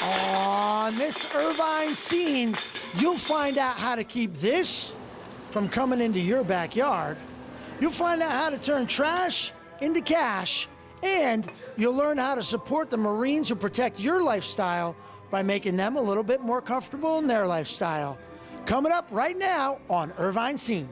On this Irvine scene, you'll find out how to keep this from coming into your backyard. You'll find out how to turn trash into cash, and you'll learn how to support the Marines who protect your lifestyle by making them a little bit more comfortable in their lifestyle. Coming up right now on Irvine Scene.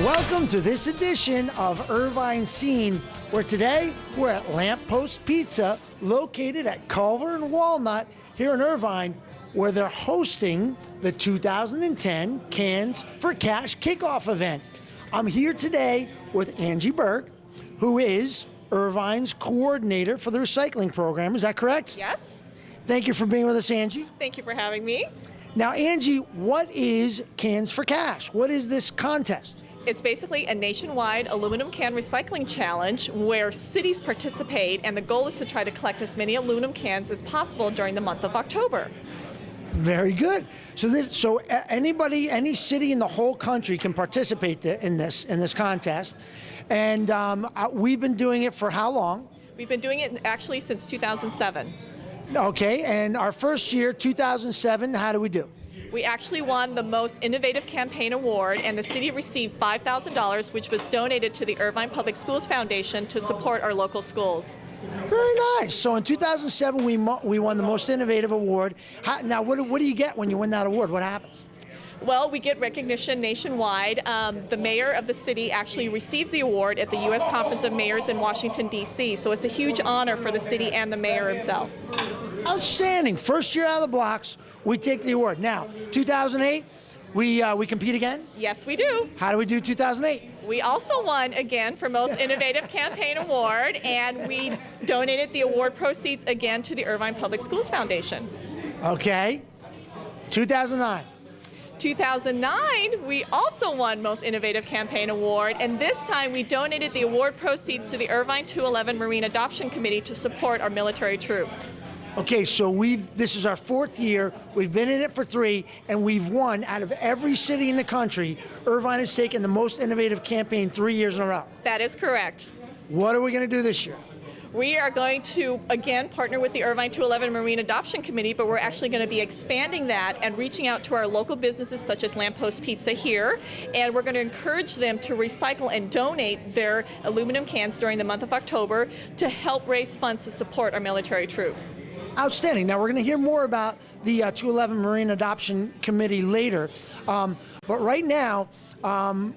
Welcome to this edition of Irvine Scene, where today we're at Lamppost Pizza, located at Culver and Walnut here in Irvine, where they're hosting the 2010 Cans for Cash kickoff event. I'm here today with Angie Burke, who is Irvine's coordinator for the recycling program. Is that correct? Yes. Thank you for being with us, Angie. Thank you for having me. Now, Angie, what is Cans for Cash? What is this contest? It's basically a nationwide aluminum can recycling challenge where cities participate, and the goal is to try to collect as many aluminum cans as possible during the month of October. Very good. So anybody, any city in the whole country can participate in this contest, and we've been doing it for how long? We've been doing it actually since 2007. Okay, and our first year, 2007, how do we do? We actually won the Most Innovative Campaign Award, and the city received $5,000, which was donated to the Irvine Public Schools Foundation to support our local schools. Very nice. So in 2007, we won the Most Innovative Award. Now, what do you get when you win that award? What happens? Well, we get recognition nationwide. The mayor of the city actually receives the award at the U.S. Conference of Mayors in Washington, D.C., so it's a huge honor for the city and the mayor himself. Outstanding. First year out of the blocks, we take the award. Now, 2008, we compete again? Yes, we do. How do we do 2008? We also won again for Most Innovative Campaign Award, and we donated the award proceeds again to the Irvine Public Schools Foundation. Okay. 2009. 2009, we also won Most Innovative Campaign Award, and this time we donated the award proceeds to the Irvine 211 Marine Adoption Committee to support our military troops. Okay, so this is our fourth year. We've been in it for 3, and we've won out of every city in the country. Irvine has taken the Most Innovative Campaign 3 years in a row. That is correct. What are we going to do this year? We are going to, again, partner with the Irvine 211 Marine Adoption Committee, but we're actually going to be expanding that and reaching out to our local businesses such as Lamppost Pizza here, and we're going to encourage them to recycle and donate their aluminum cans during the month of October to help raise funds to support our military troops. Outstanding. Now, we're going to hear more about the 211 Marine Adoption Committee later, but right now,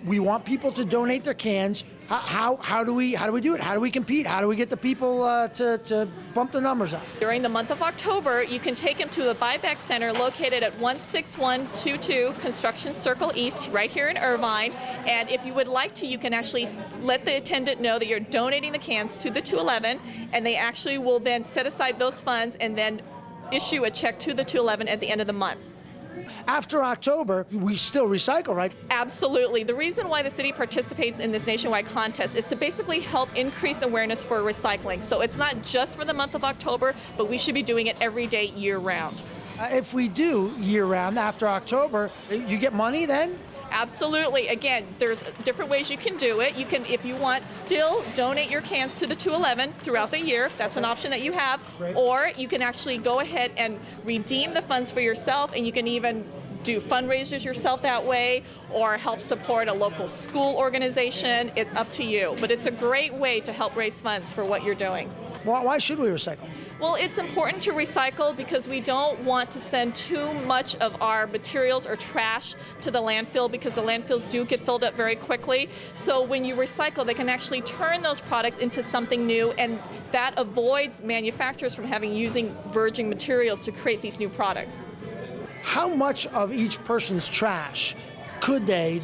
we want people to donate their cans. How do we do it? How do we compete? How do we get the people to bump the numbers up? During the month of October, you can take them to the Buyback Center located at 16122 Construction Circle East, right here in Irvine. And if you would like to, you can actually let the attendant know that you're donating the cans to the 211, and they actually will then set aside those funds and then issue a check to the 211 at the end of the month. After October, we still recycle, right? Absolutely. The reason why the city participates in this nationwide contest is to basically help increase awareness for recycling. So it's not just for the month of October, but we should be doing it every day, year-round. If we do year-round after October, you get money then? Absolutely. Again, there's different ways you can do it. You can, if you want, still donate your cans to the 211 throughout the year. That's an option that you have. Great. Or you can actually go ahead and redeem the funds for yourself, and you can even do fundraisers yourself that way, or help support a local school organization. It's up to you. But it's a great way to help raise funds for what you're doing. Why should we recycle? Well, it's important to recycle because we don't want to send too much of our materials or trash to the landfill, because the landfills do get filled up very quickly. So when you recycle, they can actually turn those products into something new, and that avoids manufacturers from using virgin materials to create these new products. How much of each person's trash could they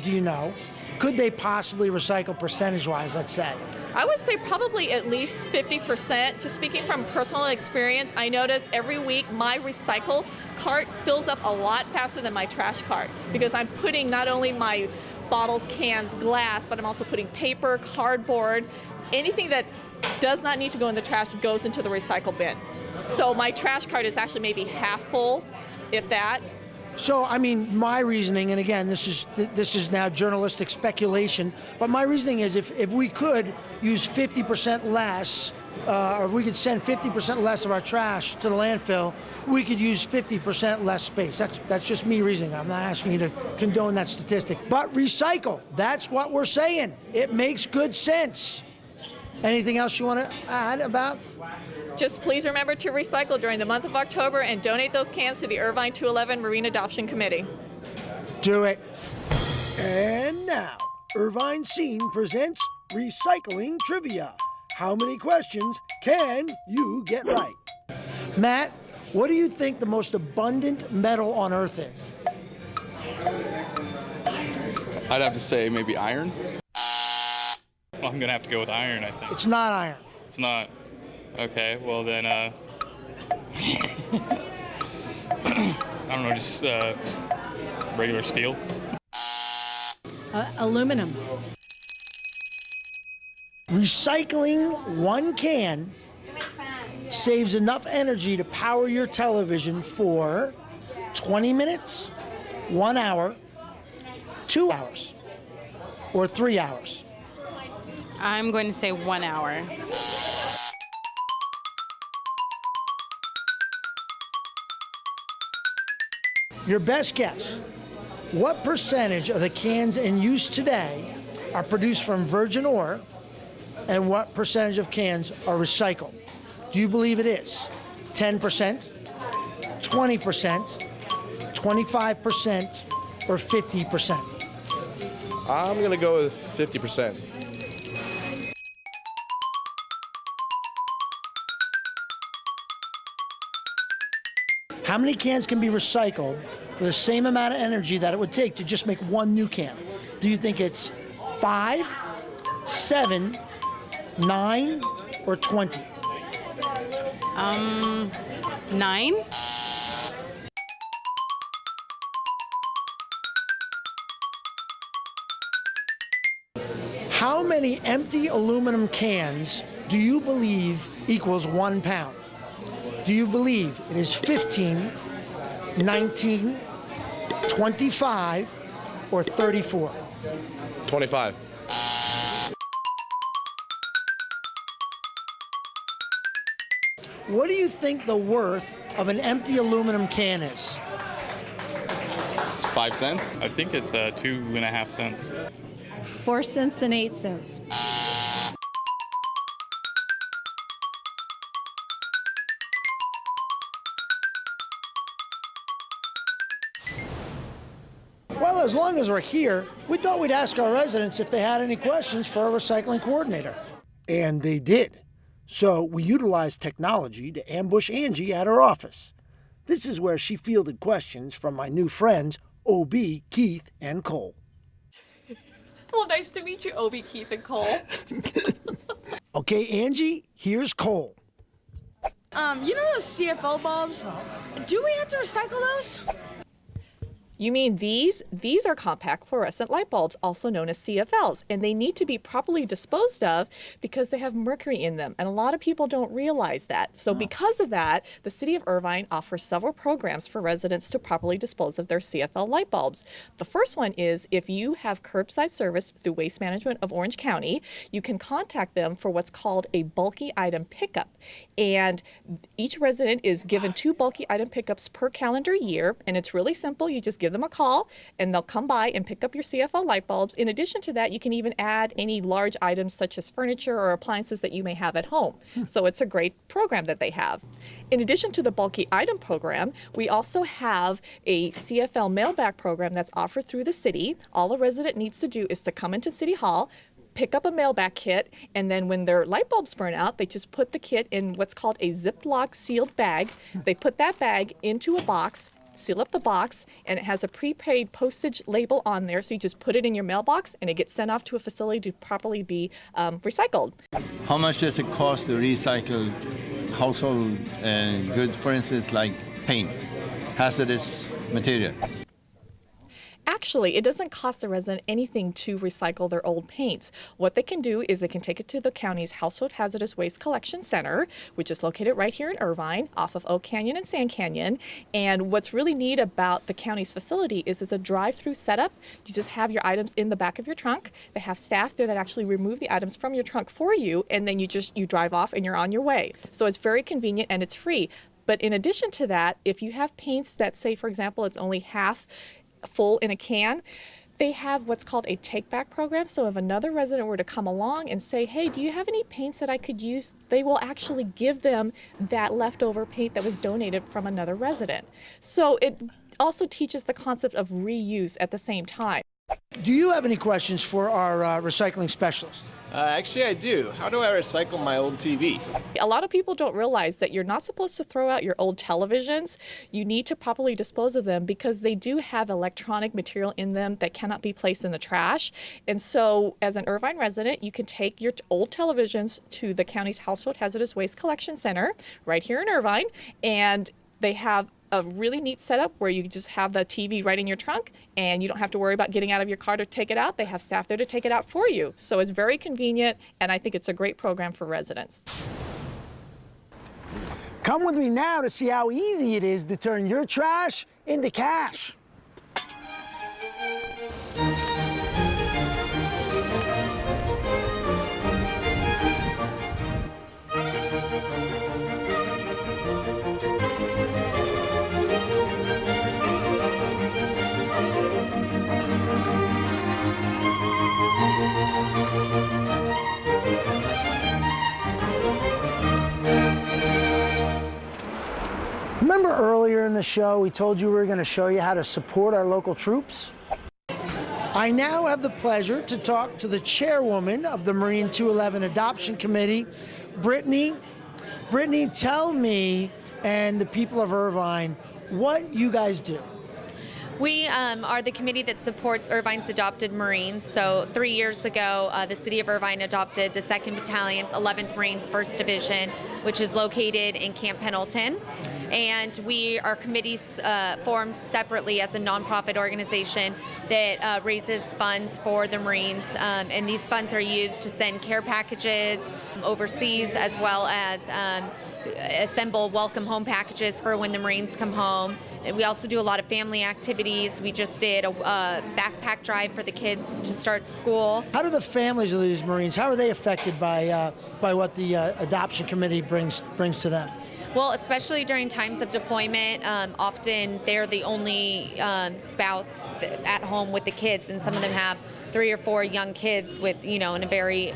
possibly recycle percentage-wise, let's say? I would say probably at least 50%. Just speaking from personal experience, I notice every week my recycle cart fills up a lot faster than my trash cart, because I'm putting not only my bottles, cans, glass, but I'm also putting paper, cardboard, anything that does not need to go in the trash goes into the recycle bin. So my trash cart is actually maybe half full, if that. So, I mean, my reasoning, and again, this is now journalistic speculation, but my reasoning is if we could use 50% less, or we could send 50% less of our trash to the landfill, we could use 50% less space. That's just me reasoning. I'm not asking you to condone that statistic. But recycle, that's what we're saying. It makes good sense. Anything else you want to add about? Just please remember to recycle during the month of October and donate those cans to the Irvine 211 Marine Adoption Committee. Do it. And now, Irvine Scene presents Recycling Trivia. How many questions can you get right? Matt, what do you think the most abundant metal on Earth is? I'd have to say maybe iron. Well, I'm gonna have to go with iron, I think. It's not iron. It's not. Okay, well then, I don't know, just regular steel. Aluminum. Recycling one can saves enough energy to power your television for 20 minutes, 1 hour, 2 hours, or 3 hours. I'm going to say 1 hour. Your best guess. What percentage of the cans in use today are produced from virgin ore, and what percentage of cans are recycled? Do you believe it is 10%, 20%, 25%, or 50%? I'm going to go with 50%. How many cans can be recycled for the same amount of energy that it would take to just make one new can? Do you think it's 5, 7, 9, or 20? 9? How many empty aluminum cans do you believe equals 1 pound? Do you believe it is 15, 19, 25, or 34? 25. What do you think the worth of an empty aluminum can is? 5 cents. I think it's 2.5 cents. 4 cents and 8 cents. Well, as long as we're here, we thought we'd ask our residents if they had any questions for our recycling coordinator. And they did. So we utilized technology to ambush Angie at her office. This is where she fielded questions from my new friends, OB, Keith, and Cole. Well, nice to meet you, Obi, Keith, and Cole. Okay, Angie, here's Cole. You know those CFL bulbs? Do we have to recycle those? You mean these? These are compact fluorescent light bulbs, also known as CFLs, and they need to be properly disposed of because they have mercury in them, and a lot of people don't realize that. So because of that, the City of Irvine offers several programs for residents to properly dispose of their CFL light bulbs. The first one is if you have curbside service through Waste Management of Orange County, you can contact them for what's called a bulky item pickup. And each resident is given 2 bulky item pickups per calendar year, and it's really simple. You just give them a call and they'll come by and pick up your CFL light bulbs. In addition to that, you can even add any large items such as furniture or appliances that you may have at home. So it's a great program that they have. In addition to the bulky item program, we also have a CFL mailback program that's offered through the city. All a resident needs to do is to come into City Hall, pick up a mailback kit, and then when their light bulbs burn out, they just put the kit in what's called a Ziploc sealed bag. They put that bag into a box, seal up the box, and it has a prepaid postage label on there. So you just put it in your mailbox and it gets sent off to a facility to properly be recycled. How much does it cost to recycle household goods, for instance, like paint, hazardous material? Actually, it doesn't cost the resident anything to recycle their old paints. What they can do is they can take it to the county's Household Hazardous Waste Collection Center, which is located right here in Irvine, off of Oak Canyon and Sand Canyon. And what's really neat about the county's facility is it's a drive-through setup. You just have your items in the back of your trunk. They have staff there that actually remove the items from your trunk for you, and then you drive off and you're on your way. So it's very convenient and it's free. But in addition to that, if you have paints that, say, for example, it's only half full in a can, they have what's called a take-back program. So if another resident were to come along and say, hey, do you have any paints that I could use? They will actually give them that leftover paint that was donated from another resident. So it also teaches the concept of reuse at the same time. Do you have any questions for our recycling specialist? Actually, I do. How do I recycle my old TV? A lot of people don't realize that you're not supposed to throw out your old televisions. You need to properly dispose of them because they do have electronic material in them that cannot be placed in the trash. And so as an Irvine resident, you can take your old televisions to the county's Household Hazardous Waste Collection Center right here in Irvine, and they have a really neat setup where you just have the TV right in your trunk and you don't have to worry about getting out of your car to take it out. They have staff there to take it out for you. So it's very convenient, and I think it's a great program for residents. Come with me now to see how easy it is to turn your trash into cash. Remember earlier in the show, we told you we were going to show you how to support our local troops? I now have the pleasure to talk to the chairwoman of the Marine 211 Adoption Committee, Brittany. Brittany, tell me and the people of Irvine what you guys do. We are the committee that supports Irvine's adopted Marines. So 3 years ago, the city of Irvine adopted the 2nd Battalion, 11th Marines, 1st Division, which is located in Camp Pendleton. And our committee forms separately as a nonprofit organization that raises funds for the Marines. And these funds are used to send care packages overseas, as well as assemble welcome home packages for when the Marines come home. And we also do a lot of family activities. We just did a backpack drive for the kids to start school. How do the families of these Marines, how are they affected by what the adoption committee brings to them? Well, especially during times of deployment, often they're the only spouse at home with the kids, and some of them have 3 or 4 young kids with, in a very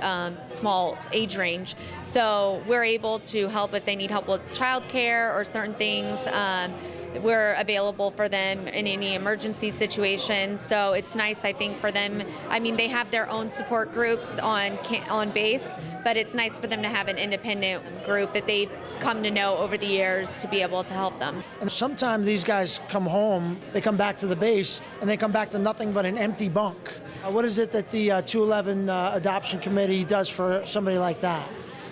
small age range. So we're able to help if they need help with childcare or certain things. We're available for them in any emergency situation. So it's nice, I think, for them. I mean, they have their own support groups on base, but it's nice for them to have an independent group that they've come to know over the years to be able to help them. And sometimes these guys come home, they come back to the base, and they come back to nothing but an empty bunk. What is it that the 211 Adoption Committee does for somebody like that?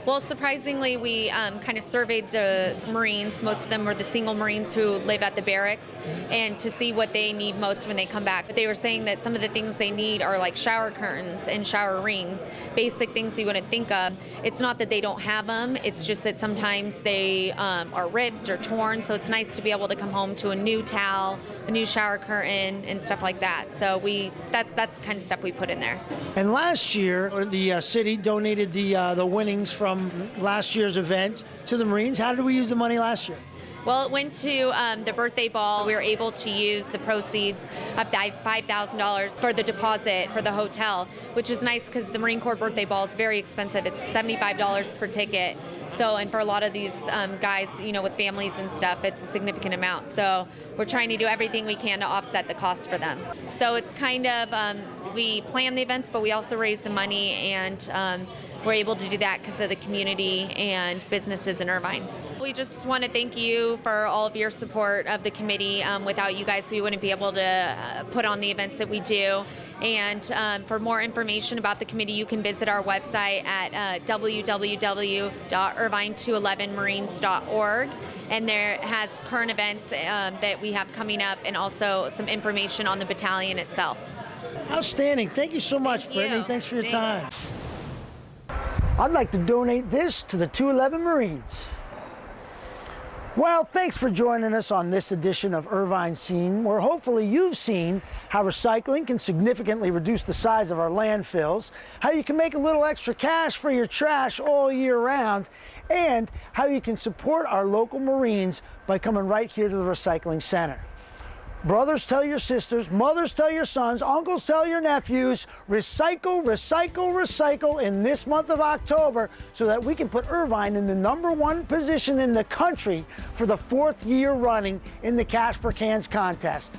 Well, surprisingly, we kind of surveyed the Marines. Most of them were the single Marines who live at the barracks, and to see what they need most when they come back. But they were saying that some of the things they need are like shower curtains and shower rings, basic things you wouldn't think of. It's not that they don't have them, it's just that sometimes they are ripped or torn, so it's nice to be able to come home to a new towel, a new shower curtain, and stuff like that. So that's the kind of stuff we put in there. And last year, the city donated the winnings from last year's event to the Marines. How did we use the money last year? Well, it went to the birthday ball. We were able to use the proceeds of $5,000 for the deposit for the hotel, which is nice because the Marine Corps birthday ball is very expensive. It's $75 per ticket. So, and for a lot of these guys, with families and stuff, it's a significant amount. So we're trying to do everything we can to offset the cost for them. So it's kind of, we plan the events, but we also raise the money, and we're able to do that because of the community and businesses in Irvine. We just want to thank you for all of your support of the committee. Without you guys, we wouldn't be able to put on the events that we do. And for more information about the committee, you can visit our website at www.irvine.org. irvine211marines.org, and there has current events that we have coming up, and also some information on the battalion itself. Outstanding. Thank you so much, Thank Brittany. you. Thanks for your Thanks. time. I'd like to donate this to the 211 Marines. Well, thanks for joining us on this edition of Irvine Scene, where hopefully you've seen how recycling can significantly reduce the size of our landfills, how you can make a little extra cash for your trash all year round, and how you can support our local Marines by coming right here to the recycling center. Brothers tell your sisters, mothers tell your sons, uncles tell your nephews, recycle, recycle, recycle in this month of October so that we can put Irvine in the #1 position in the country for the 4th year running in the Cash for Cans contest.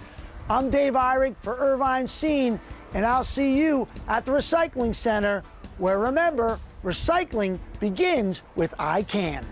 I'm Dave Eyrig for Irvine Scene, and I'll see you at the recycling center where, remember, recycling begins with I Can.